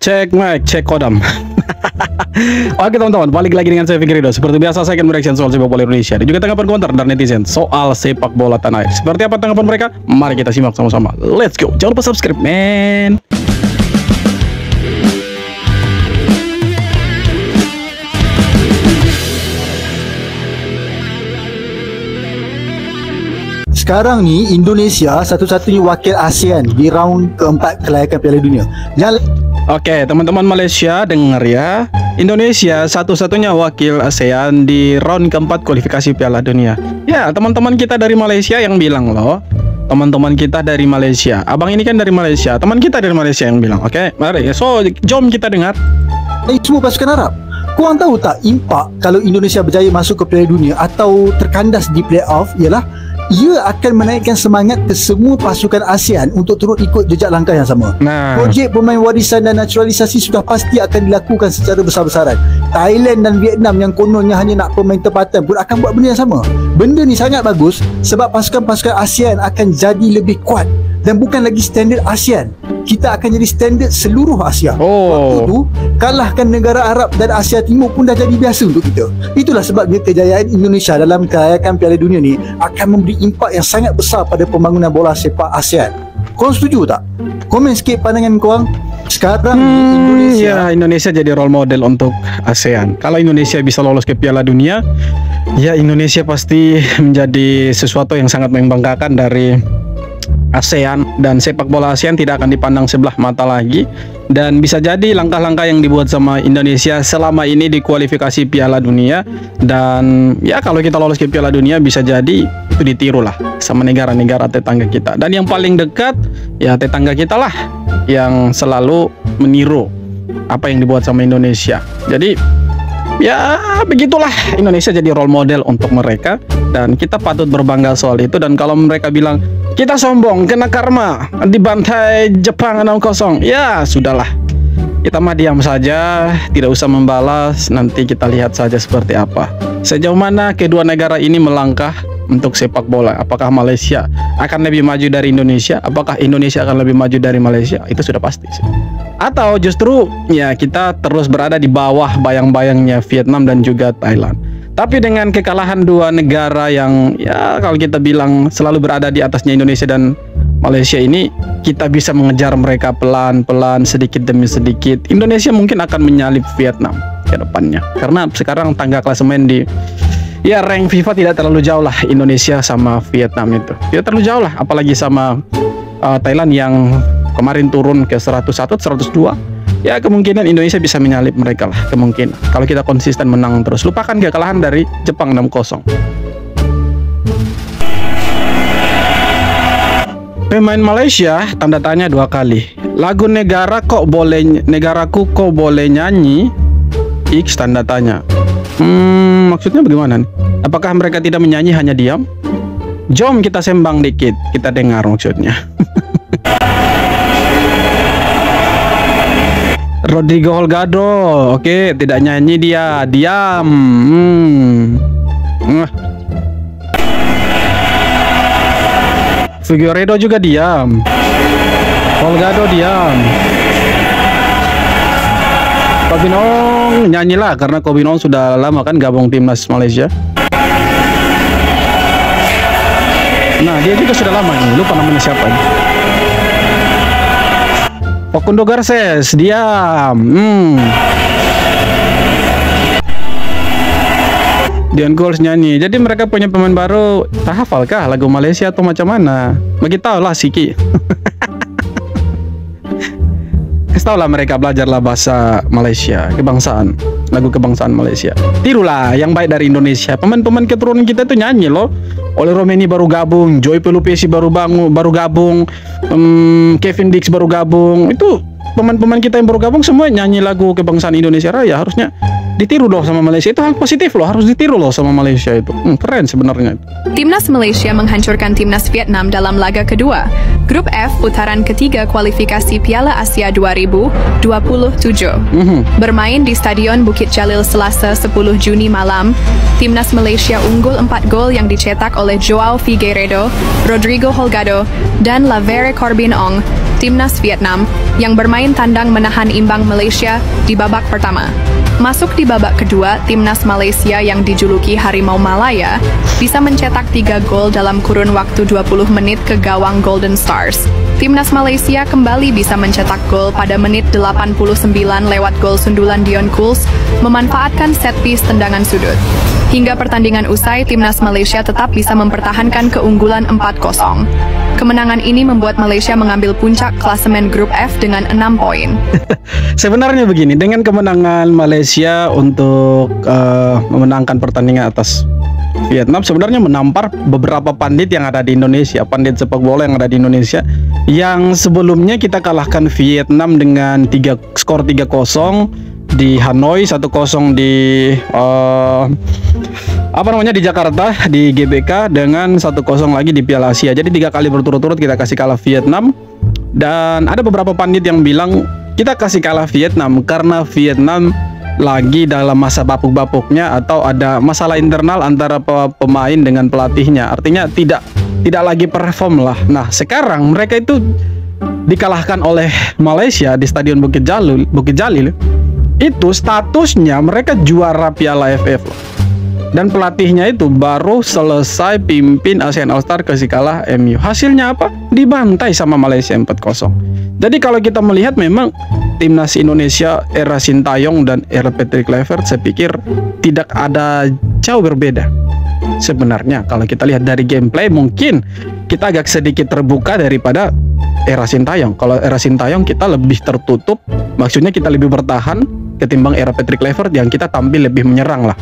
Cek mic, cek kodam. Oke teman-teman, balik lagi dengan saya Fikrido. Seperti biasa saya akan mereaction soal sepak bola Indonesia dan juga tanggapan komentar dari netizen soal sepak bola tanah air. Seperti apa tanggapan mereka? Mari kita simak sama-sama. Let's go. Jangan lupa subscribe, men. Sekarang ni Indonesia satu-satunya wakil ASEAN di round keempat kelayakan Piala Dunia. Oke, teman-teman Malaysia dengar ya. Indonesia satu-satunya wakil ASEAN di round keempat kualifikasi Piala Dunia. Ya, teman-teman kita dari Malaysia yang bilang loh. Teman-teman kita dari Malaysia. Abang ini kan dari Malaysia. Teman kita dari Malaysia yang bilang. Oke, mari. So, jom kita dengar. Semua pasukan Arab. Korang tahu tak impak kalau Indonesia berjaya masuk ke Piala Dunia atau terkandas di playoff ialah ia akan menaikkan semangat ke semua pasukan ASEAN untuk turut ikut jejak langkah yang sama. Projek pemain warisan dan naturalisasi sudah pasti akan dilakukan secara besar-besaran. Thailand dan Vietnam yang kononnya hanya nak pemain tempatan pun akan buat benda yang sama. Benda ni sangat bagus sebab pasukan-pasukan ASEAN akan jadi lebih kuat dan bukan lagi standard ASEAN. Kita akan jadi standard seluruh Asia. Waktu tu kalahkan negara Arab dan Asia Timur pun dah jadi biasa untuk kita. Itulah sebabnya kejayaan Indonesia dalam kelayakan Piala Dunia ni akan memberi impak yang sangat besar pada pembangunan bola sepak ASEAN. Korang setuju tak? Komen sikit pandangan korang. Sekarang Indonesia jadi role model untuk ASEAN. Kalau Indonesia bisa lolos ke Piala Dunia, ya Indonesia pasti menjadi sesuatu yang sangat membanggakan dari ASEAN, dan sepak bola ASEAN tidak akan dipandang sebelah mata lagi. Dan bisa jadi langkah-langkah yang dibuat sama Indonesia selama ini di kualifikasi Piala Dunia, dan ya kalau kita lolos ke Piala Dunia bisa jadi itu ditiru lah sama negara-negara tetangga kita. Dan yang paling dekat ya tetangga kita lah yang selalu meniru apa yang dibuat sama Indonesia. Jadi ya begitulah, Indonesia jadi role model untuk mereka dan kita patut berbangga soal itu. Dan kalau mereka bilang kita sombong, kena karma, dibantai Jepang 6-0, ya sudahlah, kita mah diam saja, tidak usah membalas. Nanti kita lihat saja seperti apa, sejauh mana kedua negara ini melangkah untuk sepak bola. Apakah Malaysia akan lebih maju dari Indonesia? Apakah Indonesia akan lebih maju dari Malaysia? Itu sudah pasti sih. Atau justru ya kita terus berada di bawah bayang-bayangnya Vietnam dan juga Thailand. Tapi dengan kekalahan dua negara yang ya kalau kita bilang selalu berada di atasnya Indonesia dan Malaysia ini, kita bisa mengejar mereka pelan-pelan, sedikit demi sedikit. Indonesia mungkin akan menyalip Vietnam ke depannya. Karena sekarang tangga klasemen di rank FIFA tidak terlalu jauh lah Indonesia sama Vietnam itu. Tidak terlalu jauh lah, apalagi sama Thailand yang kemarin turun ke 101, 102. Ya kemungkinan Indonesia bisa menyalip mereka lah, kemungkinan. Kalau kita konsisten menang terus. Lupakan kekalahan dari Jepang 6-0. Pemain Malaysia tanda tanya 2 kali. Lagu negaraku kok boleh nyanyi? X tanda tanya. Maksudnya bagaimana nih? Apakah mereka tidak menyanyi, hanya diam? Jom kita sembang dikit, kita dengar maksudnya. Rodrigo Holgado, oke, tidak nyanyi dia, diam. Figueiredo juga diam. Holgado diam. Kobinong nyanyilah karena Kobinong sudah lama kan gabung timnas Malaysia. Nah, dia juga sudah lama nih, lupa namanya siapa nih. Facundo Garces diam. Dion Goals nyanyi. Jadi mereka punya pemain baru. Tak hafalkah lagu Malaysia atau macam mana? Begitu lah Siki. Kasih lah mereka, belajarlah bahasa Malaysia, kebangsaan, lagu kebangsaan Malaysia. Tirulah yang baik dari Indonesia. Pemain-pemain keturunan kita tuh nyanyi loh. Oleh Romeni baru gabung, Joy Pelupesi baru gabung, Kevin Dix baru gabung. Itu pemain-pemain kita yang baru gabung semua nyanyi lagu kebangsaan Indonesia Raya. Harusnya ditiru loh sama Malaysia. Itu hal positif loh, harus ditiru loh sama Malaysia itu. Keren sebenarnya. Timnas Malaysia menghancurkan Timnas Vietnam dalam laga kedua Grup F putaran ketiga kualifikasi Piala Asia 2027. Bermain di Stadion Bukit Jalil Selasa 10 Juni malam, Timnas Malaysia unggul 4 gol yang dicetak oleh Joao Figueiredo, Rodrigo Holgado, dan Lavere Corbin Ong. Timnas Vietnam yang bermain tandang menahan imbang Malaysia di babak pertama. Masuk di babak kedua, Timnas Malaysia yang dijuluki Harimau Malaya bisa mencetak 3 gol dalam kurun waktu 20 menit ke gawang Golden Stars. Timnas Malaysia kembali bisa mencetak gol pada menit 89 lewat gol sundulan Dion Kuls memanfaatkan set piece tendangan sudut. Hingga pertandingan usai, Timnas Malaysia tetap bisa mempertahankan keunggulan 4-0. Kemenangan ini membuat Malaysia mengambil puncak klasemen grup F dengan 6 poin. Sebenarnya begini, dengan kemenangan Malaysia untuk memenangkan pertandingan atas Vietnam, sebenarnya menampar beberapa pandit yang ada di Indonesia, pandit sepak bola yang ada di Indonesia, yang sebelumnya kita kalahkan Vietnam dengan skor 3-0 di Hanoi, 1-0 di di Jakarta di GBK, dengan 1-0 lagi di Piala Asia. Jadi 3 kali berturut-turut kita kasih kalah Vietnam. Dan ada beberapa pandit yang bilang kita kasih kalah Vietnam karena Vietnam lagi dalam masa bapuk-bapuknya atau ada masalah internal antara pemain dengan pelatihnya. Artinya tidak lagi perform lah. Nah, sekarang mereka itu dikalahkan oleh Malaysia di Stadion Bukit Jalil. Itu statusnya mereka juara Piala AFF loh. Dan pelatihnya itu baru selesai pimpin ASEAN All-Star kasih kalah MU. Hasilnya apa? Dibantai sama Malaysia 4-0. Jadi kalau kita melihat memang Timnas Indonesia era Sintayong dan era Patrick Kluivert, saya pikir tidak ada jauh berbeda. Sebenarnya kalau kita lihat dari gameplay, mungkin kita agak sedikit terbuka daripada era Sintayong. Kalau era Sintayong kita lebih tertutup, maksudnya kita lebih bertahan ketimbang era Patrick Kluivert yang kita tampil lebih menyerang lah.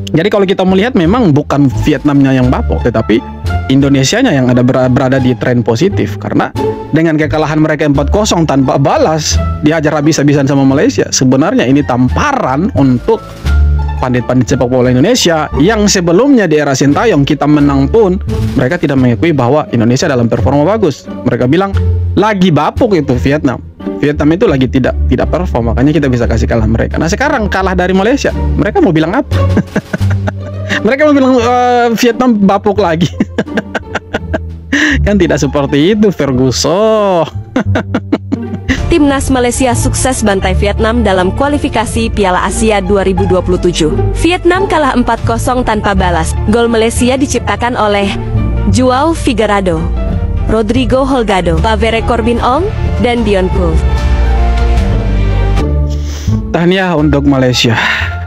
Jadi kalau kita melihat memang bukan Vietnamnya yang bapuk, tetapi Indonesianya yang berada di tren positif. Karena dengan kekalahan mereka 4-0 tanpa balas, dihajar habis-habisan sama Malaysia. Sebenarnya ini tamparan untuk pandit-pandit sepak bola Indonesia yang sebelumnya di era Sintayong kita menang pun mereka tidak mengakui bahwa Indonesia dalam performa bagus. Mereka bilang lagi bapuk itu Vietnam itu lagi tidak perform, makanya kita bisa kasih kalah mereka. Nah, sekarang kalah dari Malaysia, mereka mau bilang apa? Mereka mau bilang Vietnam bapuk lagi. Kan tidak seperti itu, Ferguson. Timnas Malaysia sukses bantai Vietnam dalam kualifikasi Piala Asia 2027. Vietnam kalah 4-0 tanpa balas. Gol Malaysia diciptakan oleh Joao Figueiredo, Rodrigo Holgado, Pavere Corbin Ong, dan Dion Kuls. Tahniah untuk Malaysia.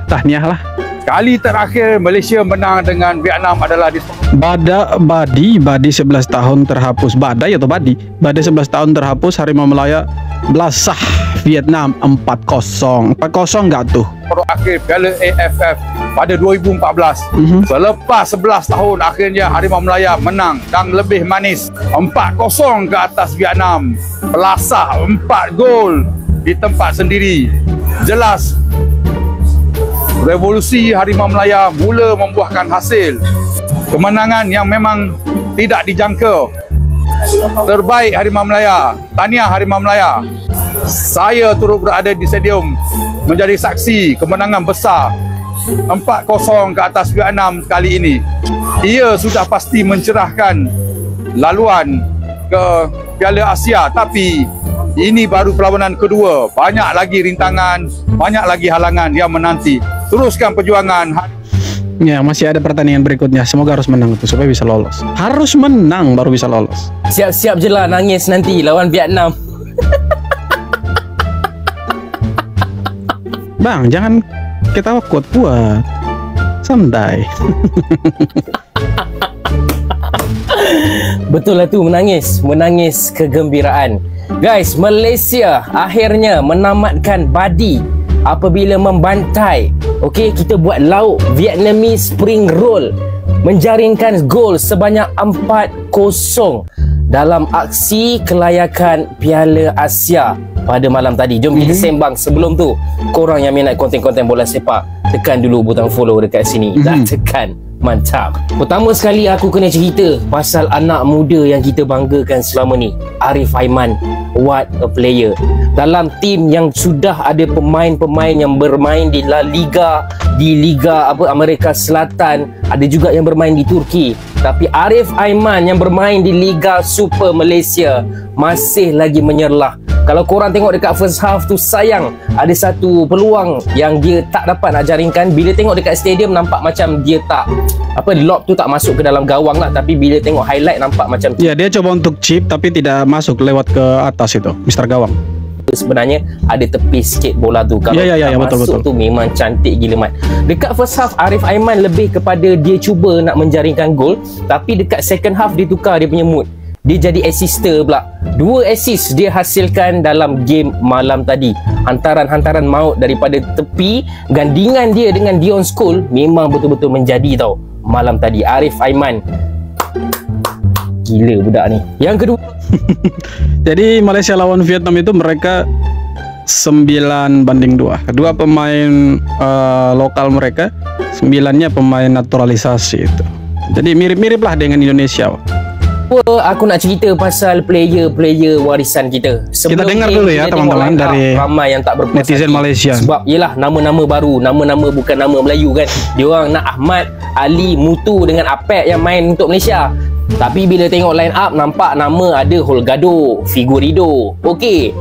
Tahniah lah. Kali terakhir Malaysia menang dengan Vietnam adalah di Badi 11 tahun terhapus. Badai atau Badi? Badai 11 tahun terhapus, Harimau Malaya belasah Vietnam 4-0. 4-0 enggak tuh? akhir Piala AFF pada 2014. Selepas 11 tahun akhirnya Harimau Malaya menang dan lebih manis 4-0 ke atas Vietnam. Pelasah 4 gol di tempat sendiri. Jelas revolusi Harimau Malaya mula membuahkan hasil. Kemenangan yang memang tidak dijangka. Terbaik Harimau Malaya. Tahniah Harimau Malaya. Saya turut berada di stadium menjadi saksi kemenangan besar 4-0 ke atas Vietnam kali ini. Ia sudah pasti mencerahkan laluan ke Piala Asia, tapi ini baru perlawanan kedua. Banyak lagi rintangan, banyak lagi halangan yang menanti. Teruskan perjuangan. Ya, masih ada pertandingan berikutnya. Semoga harus menang itu supaya bisa lolos. Harus menang baru bisa lolos. Siap-siap je lah nangis nanti lawan Vietnam. Bang, jangan ketawa kuat-kuat. Santai. Betul lah tu, menangis kegembiraan. Guys, Malaysia akhirnya menamatkan Badi apabila membantai. Okey, kita buat lauk Vietnamese spring roll, menjaringkan gol sebanyak 4-0 dalam aksi kelayakan Piala Asia pada malam tadi. Jom kita sembang. Sebelum tu, korang yang minat konten-konten bola sepak, tekan dulu butang follow dekat sini. Dah tekan. Mantap. Pertama sekali aku kena cerita pasal anak muda yang kita banggakan selama ni, Arif Aiman. What a player. Dalam tim yang sudah ada pemain-pemain yang bermain di La Liga, di Liga Amerika Selatan, ada juga yang bermain di Turki. Tapi Arif Aiman yang bermain di Liga Super Malaysia masih lagi menyerlah. Kalau korang tengok dekat first half tu, sayang ada satu peluang yang dia tak dapat nak jaringkan. Bila tengok dekat stadium nampak macam dia tak lob tu tak masuk ke dalam gawang lah, tapi bila tengok highlight nampak macam Ya, dia coba untuk chip tapi tidak masuk lewat ke atas itu, Mister Gawang. Sebenarnya ada tepis sikit bola tu. Kalau masuk tu memang cantik gila mat. Dekat first half Arif Aiman lebih kepada dia cuba nak menjaringkan gol, tapi dekat second half dia tukar dia punya mood. Dia jadi assister pula. 2 assist dia hasilkan dalam game malam tadi. Hantaran-hantaran maut daripada tepi, gandingan dia dengan Dion Scholes memang betul-betul menjadi tau malam tadi. Arif Aiman gila budak ni. Yang kedua Jadi Malaysia lawan Vietnam itu mereka 9-2. Kedua pemain lokal mereka, 9-nya pemain naturalisasi itu. Jadi mirip-mirip lah dengan Indonesia. Aku nak cerita pasal player-player warisan kita. Kita dengar dulu ya teman-teman dari ramai yang tak berpuas netizen hati. Malaysia. Sebab yelah nama-nama baru, nama-nama bukan nama Melayu kan. Diorang nak Ahmad, Ali, Mutu dengan Apek yang main untuk Malaysia. Tapi bila tengok line up nampak nama ada Holgado, Figueiredo. Okey.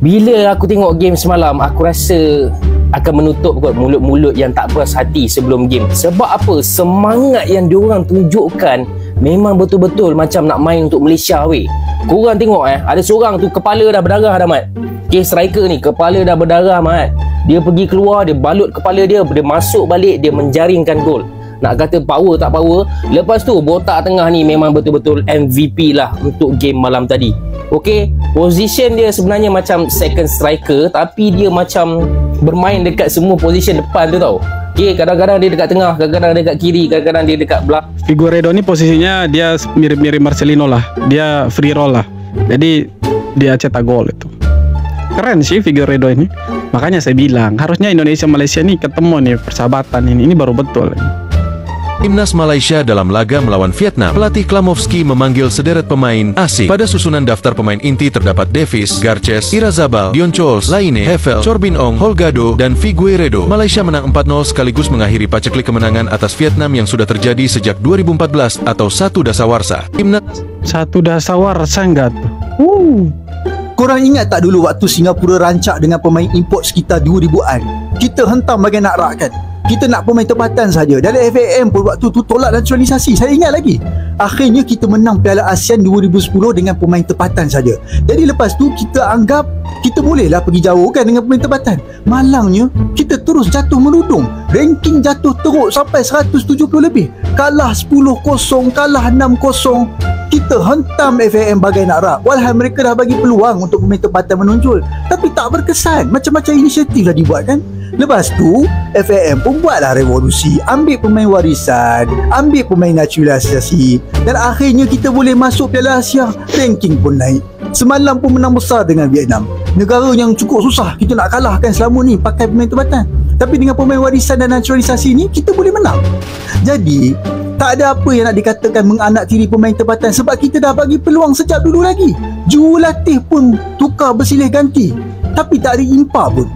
Bila aku tengok game semalam, aku rasa akan menutup kot mulut-mulut yang tak puas hati sebelum game. Sebab apa? Semangat yang diorang tunjukkan memang betul-betul macam nak main untuk Malaysia weh. Korang tengok ada seorang tu kepala dah berdarah dah Mat. Okay, striker ni kepala dah berdarah Mat. Dia pergi keluar, dia balut kepala dia masuk balik, dia menjaringkan gol. Nak kata power tak power. Lepas tu botak tengah ni memang betul-betul MVP lah untuk game malam tadi. Okey, position dia sebenarnya macam second striker, tapi dia macam bermain dekat semua position depan tu tau. Okey, kadang-kadang dia dekat tengah, kadang-kadang dia dekat kiri, kadang-kadang dia dekat belakang. Figueiredo ni posisinya dia mirip-mirip Marcelino lah. Dia free roll lah. Jadi dia cetak gol itu. Keren sih Figueiredo ini. Makanya saya bilang harusnya Indonesia Malaysia nih ketemu nih, persahabatan ini baru betul. Timnas Malaysia dalam laga melawan Vietnam, pelatih Klamovski memanggil sederet pemain asing. Pada susunan daftar pemain inti terdapat Davis, Garces, Irazabal, Dion Scholes, Laine, Hefel, Corbin Ong, Holgado, dan Figueiredo. Malaysia menang 4-0 sekaligus mengakhiri paceklik kemenangan atas Vietnam yang sudah terjadi sejak 2014 atau satu dasawarsa. Timnas satu dasawarsa enggak tuh? Korang ingat tak dulu waktu Singapura rancak dengan pemain import sekitar 2000-an? Kita hentam bagai nak rak kan? Kita nak pemain tempatan saja. Dalam FAM pun waktu tu tolak naturalisasi. Saya ingat lagi. Akhirnya kita menang Piala ASEAN 2010 dengan pemain tempatan saja. Jadi lepas tu kita anggap kita bolehlah pergi jauh kan dengan pemain tempatan. Malangnya kita terus jatuh menudung. Ranking jatuh teruk sampai 170 lebih. Kalah 10-0, kalah 6-0. Kita hentam FAM bagai nak rak. Walhal mereka dah bagi peluang untuk pemain tempatan menonjol, tapi tak berkesan. Macam-macam inisiatif dah dibuat kan. Lepas tu FAM pun buatlah revolusi, ambil pemain warisan, ambil pemain naturalisasi, dan akhirnya kita boleh masuk Piala Asia. Ranking pun naik. Semalam pun menang besar dengan Vietnam, negara yang cukup susah kita nak kalahkan selama ni pakai pemain tempatan. Tapi dengan pemain warisan dan naturalisasi ni kita boleh menang. Jadi tak ada apa yang nak dikatakan menganaktiri pemain tempatan, sebab kita dah bagi peluang sejak dulu lagi. Jurulatih pun tukar bersilih ganti, tapi tak ada impak pun.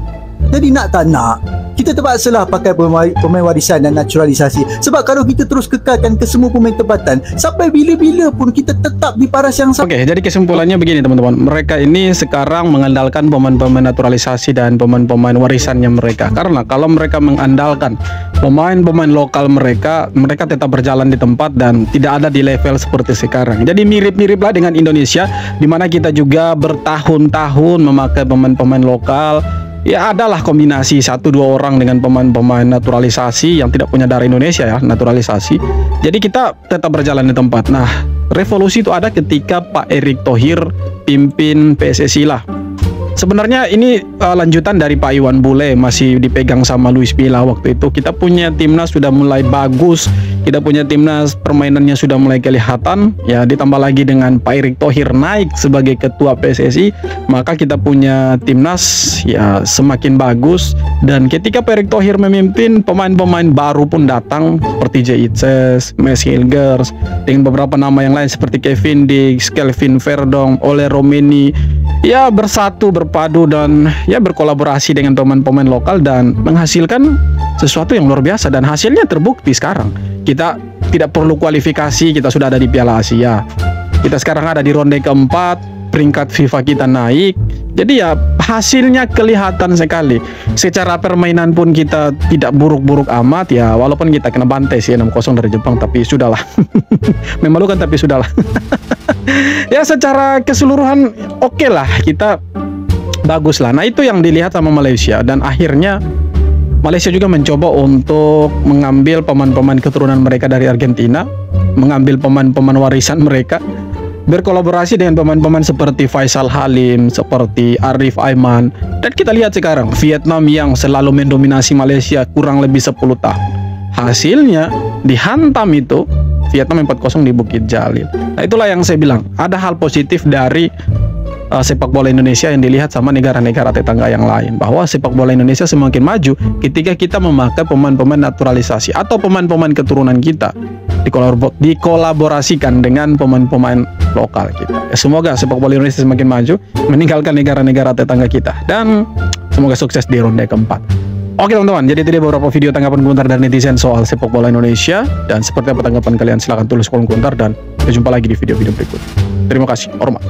Jadi nak tak nak, kita terpaksalah pakai pemain warisan dan naturalisasi. Sebab kalau kita terus kekalkan ke semua pemain tempatan, sampai bila-bila pun kita tetap di paras yang sama. Oke, jadi kesimpulannya begini teman-teman. Mereka ini sekarang mengandalkan pemain-pemain naturalisasi dan pemain-pemain warisannya mereka. Karena kalau mereka mengandalkan pemain-pemain lokal mereka tetap berjalan di tempat dan tidak ada di level seperti sekarang. Jadi mirip-mirip lah dengan Indonesia, di mana kita juga bertahun-tahun memakai pemain-pemain lokal. Ya adalah kombinasi 1-2 orang dengan pemain-pemain naturalisasi yang tidak punya darah Indonesia ya, naturalisasi. Jadi kita tetap berjalan di tempat. Nah, revolusi itu ada ketika Pak Erick Thohir pimpin PSSI lah. Sebenarnya ini lanjutan dari Pak Iwan Bule, masih dipegang sama Luis Milla waktu itu. Kita punya timnas sudah mulai bagus, kita punya timnas permainannya sudah mulai kelihatan. Ya ditambah lagi dengan Pak Erick Thohir naik sebagai ketua PSSI, maka kita punya timnas ya semakin bagus. Dan ketika Pak Erick Thohir memimpin, pemain-pemain baru pun datang seperti Jaitzes, Mes Hilgers, dengan beberapa nama yang lain seperti Kevin Dix, Kelvin Verdong, Ole Romeni. Ya bersatu, berpadu dan ya berkolaborasi dengan pemain-pemain lokal dan menghasilkan sesuatu yang luar biasa dan hasilnya terbukti sekarang. Kita tidak perlu kualifikasi, kita sudah ada di Piala Asia. Kita sekarang ada di ronde keempat, peringkat FIFA kita naik. Jadi ya hasilnya kelihatan sekali. Secara permainan pun kita tidak buruk-buruk amat ya, walaupun kita kena bantai sih 6-0 dari Jepang, tapi sudahlah. Memalukan tapi sudahlah. Ya secara keseluruhan oke lah, kita bagus lah. Nah itu yang dilihat sama Malaysia, dan akhirnya Malaysia juga mencoba untuk mengambil pemain-pemain keturunan mereka dari Argentina, mengambil pemain-pemain warisan mereka, berkolaborasi dengan pemain-pemain seperti Faisal Halim, seperti Arif Aiman. Dan kita lihat sekarang Vietnam yang selalu mendominasi Malaysia kurang lebih 10 tahun, hasilnya dihantam itu Vietnam 4-0 di Bukit Jalil. Nah itulah yang saya bilang, ada hal positif dari sepak bola Indonesia yang dilihat sama negara-negara tetangga yang lain, bahwa sepak bola Indonesia semakin maju ketika kita memakai pemain-pemain naturalisasi atau pemain-pemain keturunan kita dikolaborasikan dengan pemain-pemain lokal kita. Ya, semoga sepak bola Indonesia semakin maju, meninggalkan negara-negara tetangga kita, dan semoga sukses di ronde keempat. Oke teman-teman, jadi tadi beberapa video tanggapan komentar dari netizen soal sepak bola Indonesia, dan seperti apa tanggapan kalian silahkan tulis kolom komentar, dan kita jumpa lagi di video-video berikut. Terima kasih, hormat.